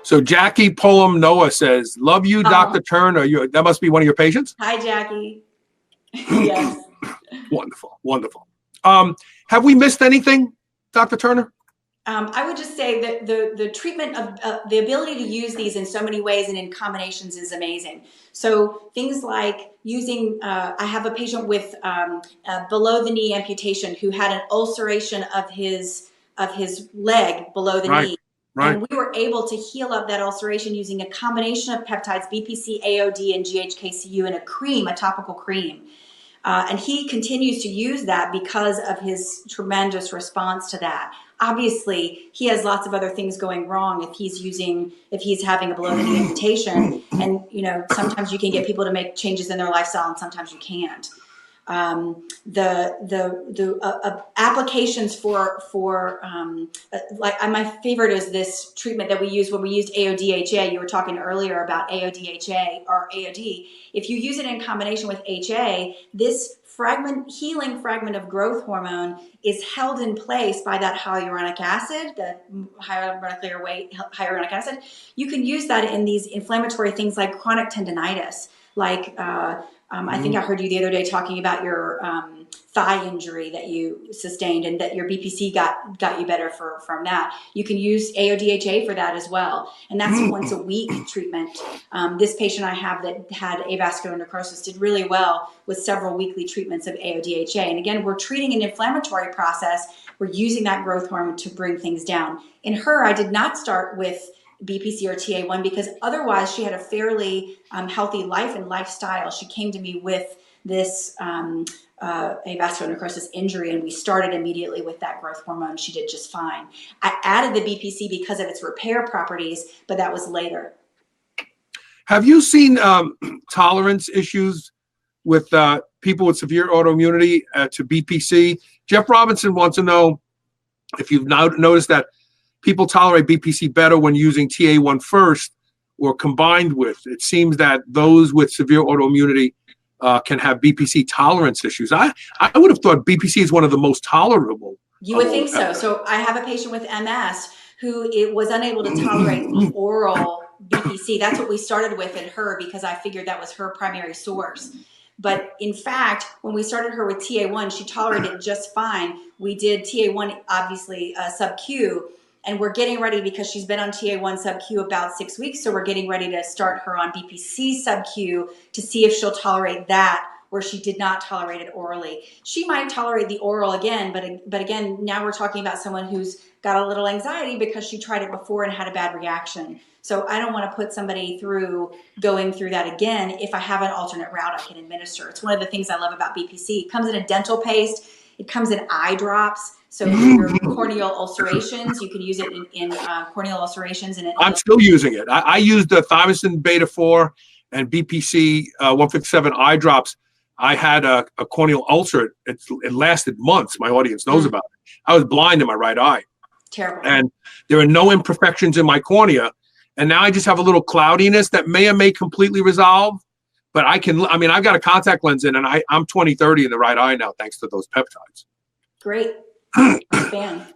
So Jackie Pullum Noah says, "Love you, Dr. Turner." That must be one of your patients. Hi, Jackie. Yes. Wonderful, wonderful. Have we missed anything, Dr. Turner? I would just say that the treatment of the ability to use these in so many ways and in combinations is amazing. So things like using, I have a patient with below the knee amputation who had an ulceration of his leg below the knee. Right. And we were able to heal up that ulceration using a combination of peptides, BPC, AOD, and GHKCU in a cream, a topical cream. And he continues to use that because of his tremendous response to that. Obviously, he has lots of other things going wrong if he's having a below the knee amputation. And, you know, sometimes you can get people to make changes in their lifestyle and sometimes you can't. Applications for my favorite is this treatment that we use when we used AODHA. You were talking earlier about AODHA or AOD. If you use it in combination with HA, this healing fragment of growth hormone is held in place by that hyaluronic acid, the hyaluronic acid. You can use that in these inflammatory things like chronic tendonitis, like I think I heard you the other day talking about your thigh injury that you sustained and that your BPC got you better from that. You can use AODHA for that as well. And that's once a week treatment. This patient I have that had avascular necrosis did really well with several weekly treatments of AODHA. And again, we're treating an inflammatory process. We're using that growth hormone to bring things down. In her, I did not start with BPC or TA1 because otherwise she had a fairly healthy life and lifestyle. She came to me with this avascular necrosis injury and we started immediately with that growth hormone. She did just fine. I added the BPC because of its repair properties, but that was later. Have you seen tolerance issues with people with severe autoimmunity to BPC? Jeff Robinson wants to know if you've now noticed that people tolerate BPC better when using TA1 first or combined with. It seems that those with severe autoimmunity can have BPC tolerance issues. I would have thought BPC is one of the most tolerable. You would think so. So I have a patient with MS who was unable to tolerate the oral BPC. That's what we started with in her because I figured that was her primary source. But in fact, when we started her with TA1, she tolerated it just fine. We did TA1, obviously, sub-Q. And we're getting ready because she's been on TA1 sub-Q about 6 weeks. So we're getting ready to start her on BPC sub-Q to see if she'll tolerate that where she did not tolerate it orally. She might tolerate the oral again, but again, now we're talking about someone who's got a little anxiety because she tried it before and had a bad reaction. So I don't want to put somebody through going through that again if I have an alternate route I can administer. It's one of the things I love about BPC. It comes in a dental paste. It comes in eye drops. So for your corneal ulcerations, you can use it in corneal ulcerations. And I'm still using it. I used the thymosin beta 4 and BPC 157 eye drops. I had a corneal ulcer. It lasted months. My audience knows about it. I was blind in my right eye. Terrible. And there are no imperfections in my cornea. And now I just have a little cloudiness that may completely resolve. But I've got a contact lens in and I'm 20/30 in the right eye now, thanks to those peptides. Great. Fan.